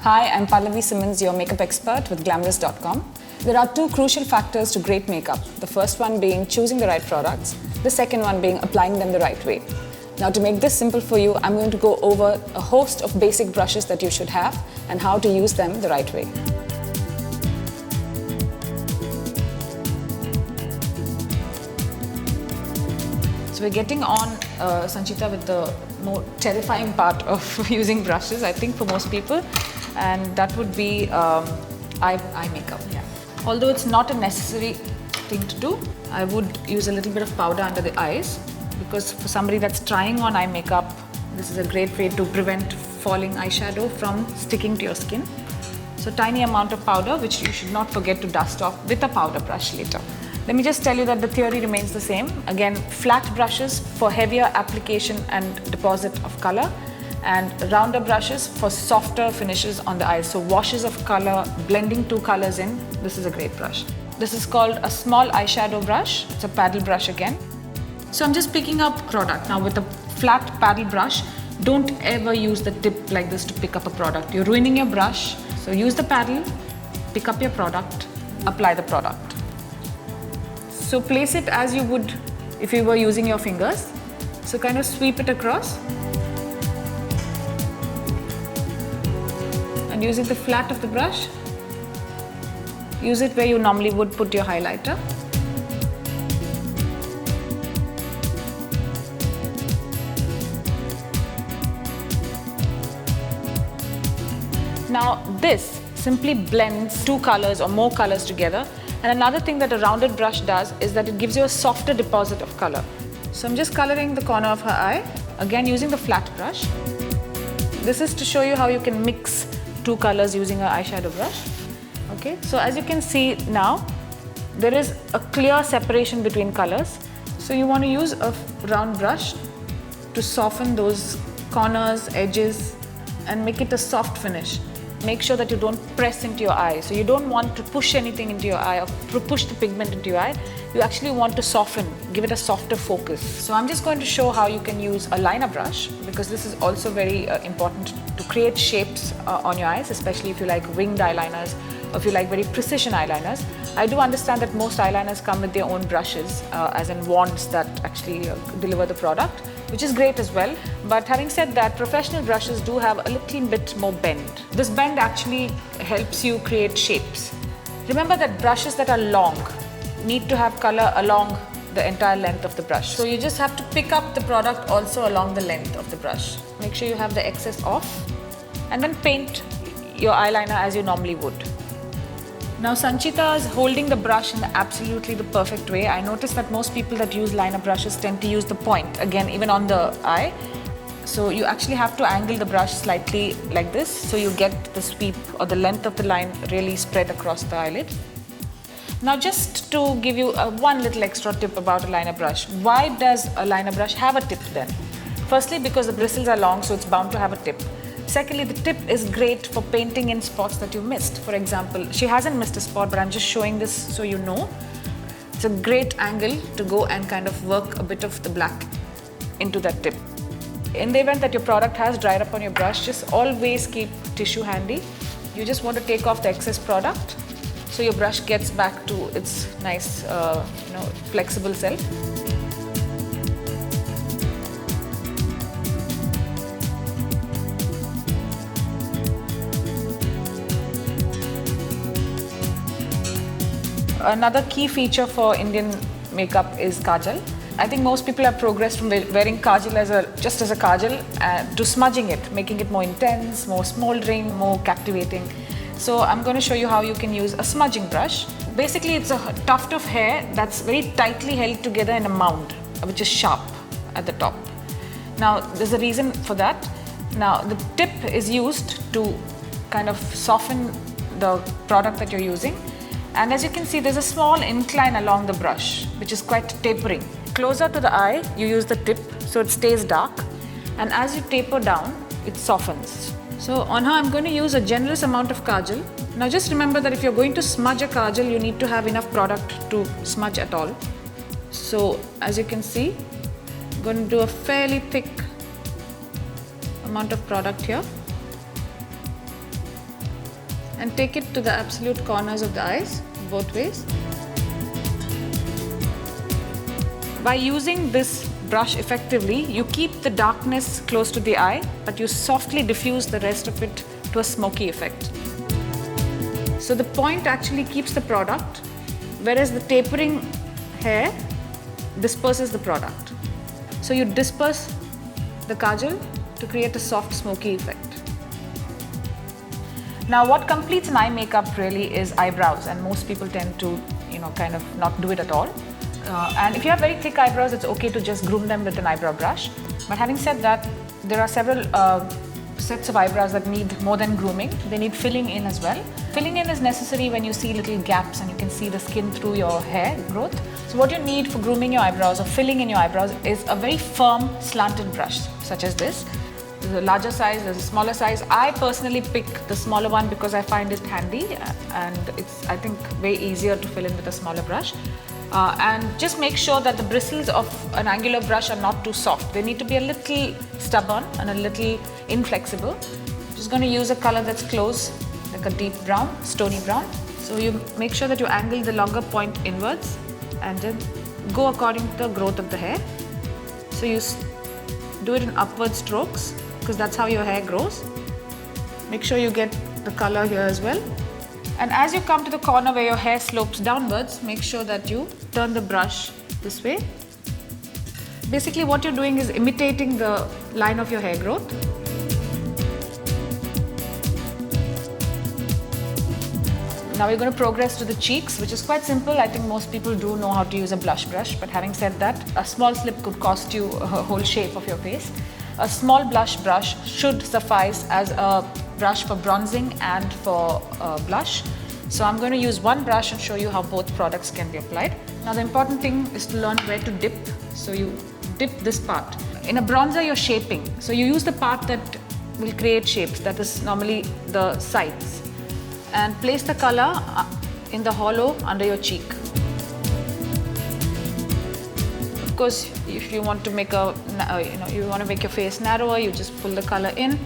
Hi, I'm Pallavi Simmons, your makeup expert with Glamorous.com. There are two crucial factors to great makeup. The first one being choosing the right products, the second one being applying them the right way. Now, to make this simple for you, I'm going to go over a host of basic brushes that you should have and how to use them the right way. So we're getting on, Sanchita, with the more terrifying part of using brushes, I think, for most people, and that would be eye makeup. Yeah. Although it's not a necessary thing to do, I would use a little bit of powder under the eyes, because for somebody that's trying on eye makeup, this is a great way to prevent falling eyeshadow from sticking to your skin. So tiny amount of powder, which you should not forget to dust off with a powder brush later. Let me just tell you that the theory remains the same. Again, flat brushes for heavier application and deposit of color, and rounder brushes for softer finishes on the eyes. So washes of color, blending two colors in, this is a great brush. This is called a small eyeshadow brush. It's a paddle brush again. So I'm just picking up product. Now with a flat paddle brush, don't ever use the tip like this to pick up a product. You're ruining your brush. So use the paddle, pick up your product, apply the product. So place it as you would if you were using your fingers. So kind of sweep it across. And using the flat of the brush, use it where you normally would put your highlighter. Now this simply blends two colors or more colors together. And another thing that a rounded brush does is that it gives you a softer deposit of color. So I'm just coloring the corner of her eye, again using the flat brush. This is to show you how you can mix two colors using an eyeshadow brush. Okay, so as you can see now, there is a clear separation between colors. So you want to use a round brush to soften those corners, edges, and make it a soft finish. Make sure that you don't press into your eye. So you don't want to push anything into your eye or push the pigment into your eye. You actually want to soften, give it a softer focus. So I'm just going to show how you can use a liner brush, because this is also very important to create shapes on your eyes, especially if you like winged eyeliners or if you like very precision eyeliners. I do understand that most eyeliners come with their own brushes, as in wands that actually deliver the product, which is great as well. But having said that, professional brushes do have a little bit more bend. This bend actually helps you create shapes. Remember that brushes that are long need to have color along the entire length of the brush. So you just have to pick up the product also along the length of the brush. Make sure you have the excess off, and then paint your eyeliner as you normally would. Now Sanchita is holding the brush in absolutely the perfect way. I noticed that most people that use liner brushes tend to use the point, again, even on the eye. So you actually have to angle the brush slightly like this, so you get the sweep or the length of the line really spread across the eyelid. Now just to give you one little extra tip about a liner brush. Why does a liner brush have a tip then? Firstly, because the bristles are long, so it's bound to have a tip. Secondly, the tip is great for painting in spots that you missed. For example, she hasn't missed a spot, but I'm just showing this so you know. It's a great angle to go and kind of work a bit of the black into that tip. In the event that your product has dried up on your brush, just always keep tissue handy. You just want to take off the excess product so your brush gets back to its nice, flexible self. Another key feature for Indian makeup is kajal. I think most people have progressed from wearing kajal just as a kajal to smudging it, making it more intense, more smoldering, more captivating. So I'm going to show you how you can use a smudging brush. Basically, it's a tuft of hair that's very tightly held together in a mound, which is sharp at the top. Now, there's a reason for that. Now, the tip is used to kind of soften the product that you're using. And as you can see, there's a small incline along the brush, which is quite tapering. Closer to the eye, you use the tip so it stays dark. And as you taper down, it softens. So on her, I'm going to use a generous amount of kajal. Now just remember that if you're going to smudge a kajal, you need to have enough product to smudge at all. So as you can see, I'm going to do a fairly thick amount of product here. and take it to the absolute corners of the eyes, both ways. By using this brush effectively, you keep the darkness close to the eye, but you softly diffuse the rest of it to a smoky effect. So the point actually keeps the product, whereas the tapering hair disperses the product. So you disperse the kajal to create a soft smoky effect. Now what completes an eye makeup really is eyebrows, and most people tend to kind of not do it at all. And if you have very thick eyebrows, it's okay to just groom them with an eyebrow brush. But having said that, there are several sets of eyebrows that need more than grooming. They need filling in as well. Filling in is necessary when you see little gaps and you can see the skin through your hair growth. So what you need for grooming your eyebrows or filling in your eyebrows is a very firm slanted brush, such as this. There's a larger size, there's a smaller size. I personally pick the smaller one because I find it handy and it's, I think, way easier to fill in with a smaller brush. And just make sure that the bristles of an angular brush are not too soft. They need to be a little stubborn and a little inflexible. I'm just going to use a color that's close, like a deep brown, stony brown. So you make sure that you angle the longer point inwards and then go according to the growth of the hair. So you do it in upward strokes because that's how your hair grows. Make sure you get the color here as well. And as you come to the corner where your hair slopes downwards, make sure that you turn the brush this way. Basically what you're doing is imitating the line of your hair growth. Now we're going to progress to the cheeks, which is quite simple. I think most people do know how to use a blush brush, but having said that, a small slip could cost you a whole shape of your face. A small blush brush should suffice as a brush for bronzing and for blush. So I'm going to use one brush and show you how both products can be applied. Now the important thing is to learn where to dip. So you dip this part. In a bronzer you're shaping. So you use the part that will create shapes, that is normally the sides. And place the color in the hollow under your cheek. Of course, if you want to make your face narrower, you just pull the color in.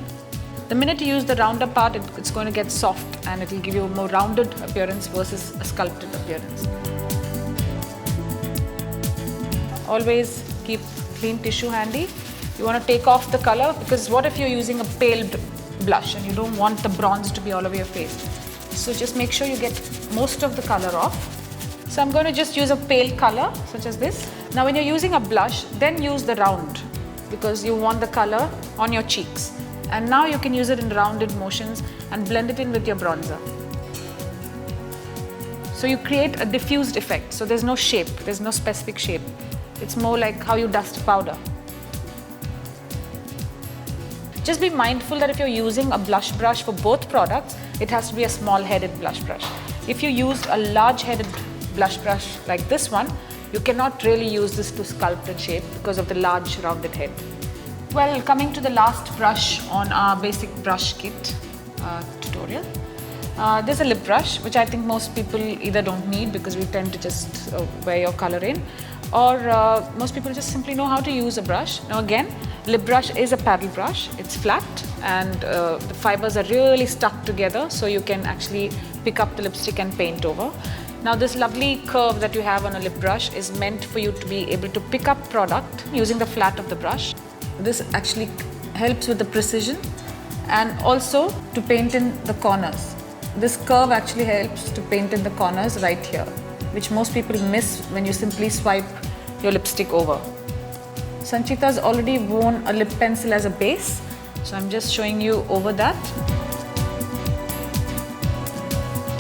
The minute you use the rounder part, it's going to get soft and it will give you a more rounded appearance versus a sculpted appearance. Always keep clean tissue handy. You want to take off the color, because what if you're using a pale blush and you don't want the bronze to be all over your face? So just make sure you get most of the color off. So I'm going to just use a pale color such as this. Now when you're using a blush, then use the round because you want the color on your cheeks. And now you can use it in rounded motions and blend it in with your bronzer. So you create a diffused effect. So there's no shape, there's no specific shape. It's more like how you dust powder. Just be mindful that if you're using a blush brush for both products, it has to be a small-headed blush brush. If you use a large-headed blush brush like this one, you cannot really use this to sculpt and shape because of the large rounded head. Well, coming to the last brush on our basic brush kit tutorial. There's a lip brush, which I think most people either don't need because we tend to just wear your color in, or most people just simply know how to use a brush. Now again, lip brush is a paddle brush. It's flat and the fibers are really stuck together, so you can actually pick up the lipstick and paint over. Now this lovely curve that you have on a lip brush is meant for you to be able to pick up product using the flat of the brush. This actually helps with the precision and also to paint in the corners. This curve actually helps to paint in the corners right here, which most people miss when you simply swipe your lipstick over. Sanchita's already worn a lip pencil as a base, so I'm just showing you over that.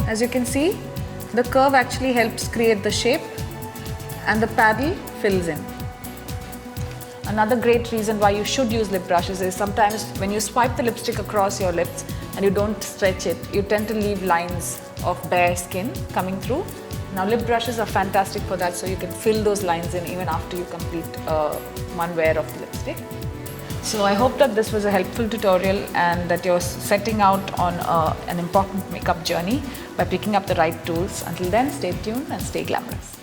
As you can see, the curve actually helps create the shape and the paddle fills in. Another great reason why you should use lip brushes is sometimes when you swipe the lipstick across your lips and you don't stretch it, you tend to leave lines of bare skin coming through. Now lip brushes are fantastic for that, so you can fill those lines in even after you complete one wear of the lipstick. So I hope that this was a helpful tutorial and that you're setting out on an important makeup journey by picking up the right tools. Until then, stay tuned and stay glamorous.